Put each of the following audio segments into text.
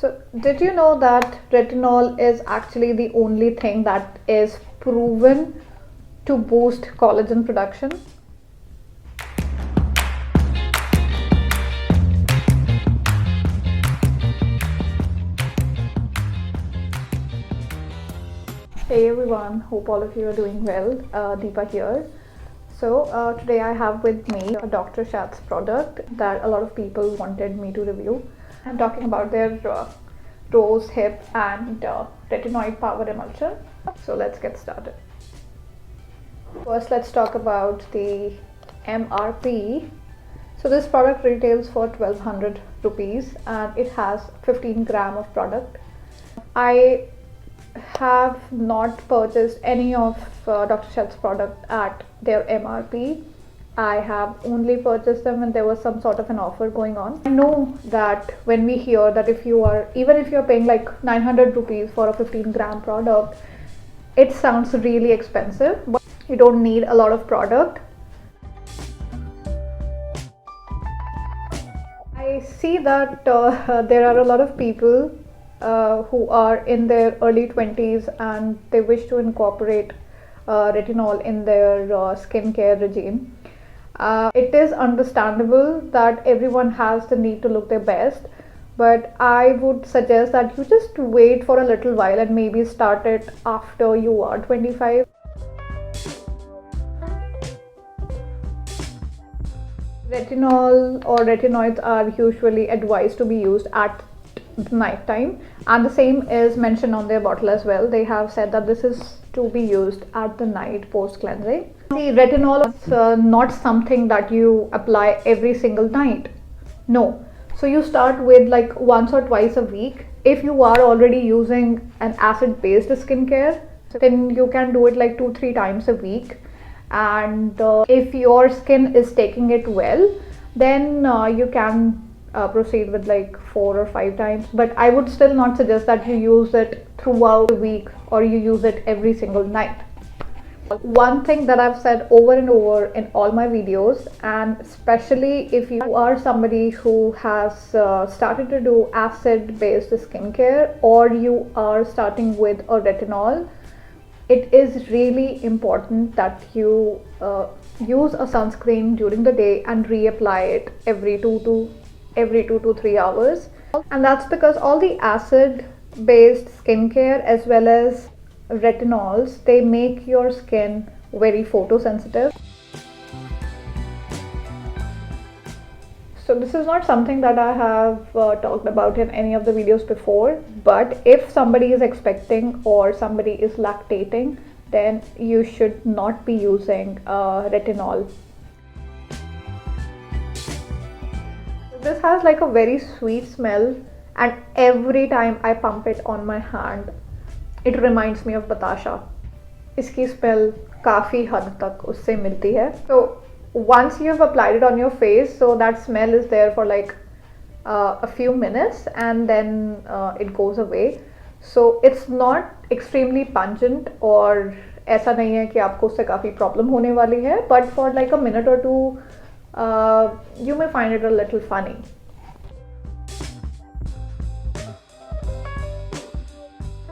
So, did you know that retinol is actually the only thing that is proven to boost collagen production? Hey everyone, hope all of you are doing well. Deepa here. So, today I have with me a Dr. Sheth's product that a lot of people wanted me to review. I'm talking about their Rose Hip and Retinoid Power Emulsion. So, let's get started. First, let's talk about the MRP. So, this product retails for 1200 rupees and it has 15 gram of product. I have not purchased any of Dr. Sheth's product at their MRP. I have only purchased them when there was some sort of an offer going on. I know that when we hear that even if you're paying like 900 rupees for a 15 gram product, it sounds really expensive, but you don't need a lot of product. I see that there are a lot of people who are in their early 20s and they wish to incorporate retinol in their skincare regime. It is understandable that everyone has the need to look their best, but I would suggest that you just wait for a little while and maybe start it after you are 25. Retinol or retinoids are usually advised to be used at night time, and the same is mentioned on their bottle as well. They have said that this is to be used at the night post cleansing. The retinol is not something that you apply every single night. No. So you start with like once or twice a week. If you are already using an acid based skincare, then you can do it like 2-3 times a week. And if your skin is taking it well, then you can proceed with like 4 or 5 times, but I would still not suggest that you use it throughout the week or you use it every single night. One thing that I've said over and over in all my videos, and especially if you are somebody who has started to do acid based skincare or you are starting with a retinol, it is really important that you use a sunscreen during the day and reapply it every 2 to 3 hours. And that's because all the acid based skincare as well as retinols, they make your skin very photosensitive. So this is not something that I have talked about in any of the videos before, but if somebody is expecting or somebody is lactating, then you should not be using retinol. This has like a very sweet smell, and every time I pump it on my hand, it reminds me of Batasha. इसकी smell काफ़ी हद तक उससे मिलती है. So once you have applied it on your face, so that smell is there for like a few minutes and then it goes away. So it's not extremely pungent और ऐसा नहीं है कि आपको उससे काफ़ी problem होने वाली है, but for like a minute or two you may find it a little funny.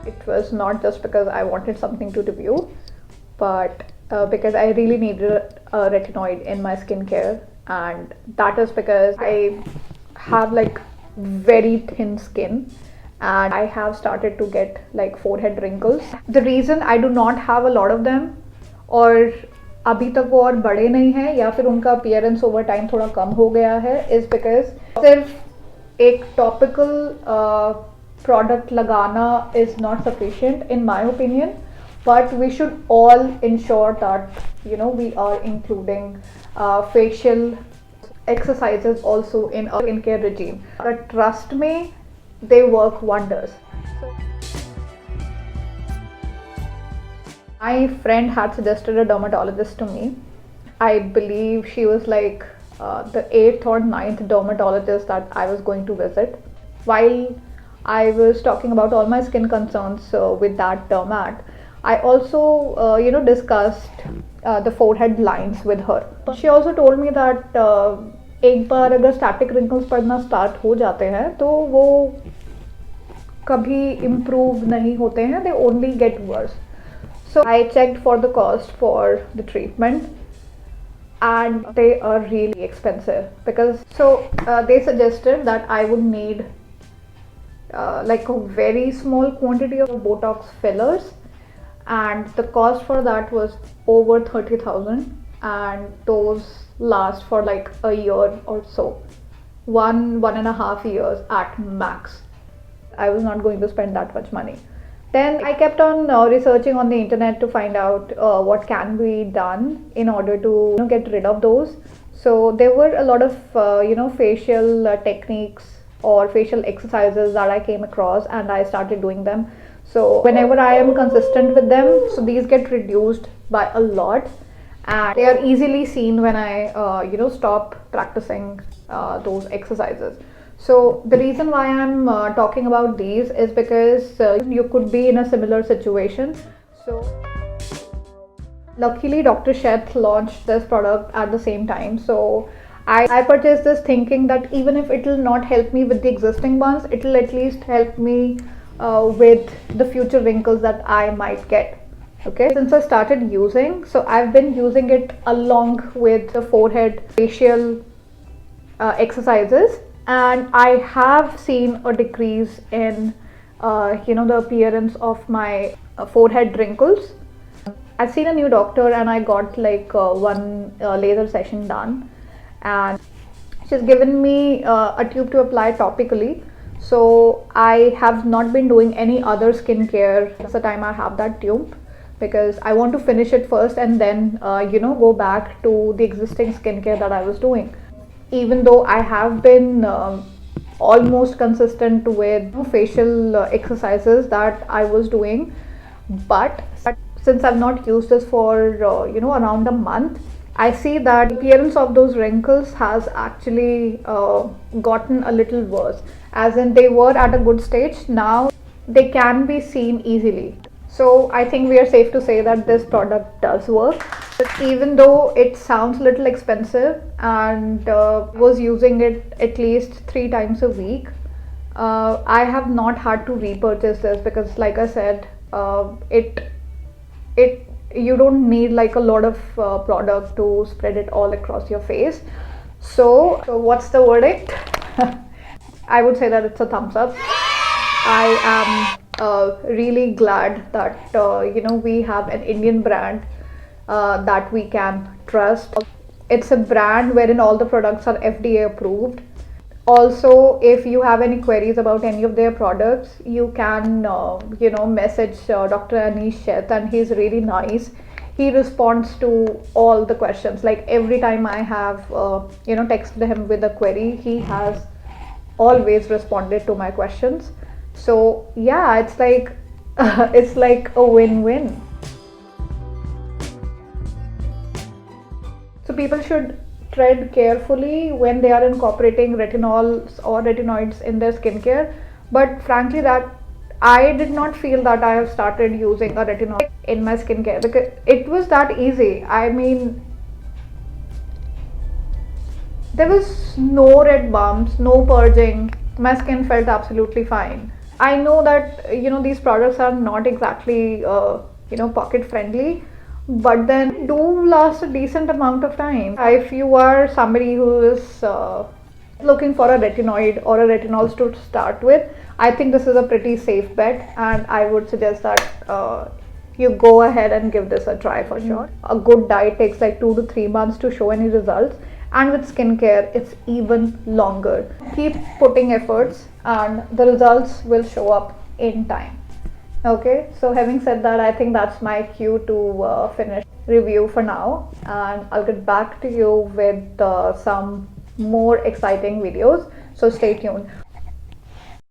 It was not just because I wanted something to review, but because I really needed a retinoid in my skincare, and that is because I have like very thin skin and I have started to get like forehead wrinkles. The reason I do not have a lot of them, और अभी तक वो और बड़े नहीं हैं या फिर उनका अपीयरेंस ओवर टाइम थोड़ा कम हो गया है, इज बिकॉज सिर्फ एक टॉपिकल प्रोडक्ट लगाना is not sufficient in my opinion, but we should all ensure that we are including facial exercises also in our skincare regime. But trust me, they work wonders. My friend had suggested a dermatologist to me. I believe she was like the 8th or 9th dermatologist that I was going to visit. While I was talking about all my skin concerns with that dermat, I also discussed the forehead lines with her. She also told me that एक बार अगर static wrinkles पड़ना start हो जाते हैं तो वो कभी improve नहीं होते हैं, they only get worse. So I checked for the cost for the treatment, and they are really expensive because they suggested that I would need like a very small quantity of Botox fillers, and the cost for that was over 30,000, and those last for like a year or so, 1.5 years at max. I was not going to spend that much money. Then I kept on researching on the internet to find out what can be done in order to get rid of those. So there were a lot of facial techniques or facial exercises that I came across, and I started doing them. So whenever I am consistent with them, so these get reduced by a lot, and they are easily seen when I stop practicing those exercises. So the reason why I'm talking about these is because you could be in a similar situation. So luckily Dr. Sheth launched this product at the same time, so I purchased this thinking that even if it will not help me with the existing ones, it will at least help me with the future wrinkles that I might get. Okay, since I started using, so I've been using it along with the forehead facial exercises, and I have seen a decrease in the appearance of my forehead wrinkles. I've seen a new doctor, and I got like one laser session done, and she's given me a tube to apply topically. So I have not been doing any other skincare since the time I have that tube, because I want to finish it first and then go back to the existing skincare that I was doing. Even though I have been almost consistent with facial exercises that I was doing, but since I've not used this for around a month, I see that the appearance of those wrinkles has actually gotten a little worse. As in, they were at a good stage, now they can be seen easily. So I think we are safe to say that this product does work. But even though it sounds a little expensive, and was using it at least 3 times a week, I have not had to repurchase this because, like I said, you don't need like a lot of product to spread it all across your face. So what's the verdict? I would say that it's a thumbs up. I am really glad that we have an Indian brand that we can trust. It's a brand wherein all the products are FDA approved. Also, if you have any queries about any of their products, you can message Dr. Anish Sheth, and he's really nice. He responds to all the questions. Like every time I have texted him with a query, he has always responded to my questions. So yeah, it's like it's like a win-win. So people should tread carefully when they are incorporating retinols or retinoids in their skincare. But frankly, that I did not feel that I have started using a retinol in my skincare because it was that easy. I mean, there was no red bumps, no purging. My skin felt absolutely fine. I know that these products are not exactly pocket friendly, but then do last a decent amount of time. If you are somebody who is looking for a retinoid or a retinols to start with, I think this is a pretty safe bet, and I would suggest that you go ahead and give this a try for sure. A good diet takes like 2 to 3 months to show any results, and with skincare it's even longer. Keep putting efforts and the results will show up in time. Okay, so having said that, I think that's my cue to finish review for now, and I'll get back to you with some more exciting videos, so stay tuned.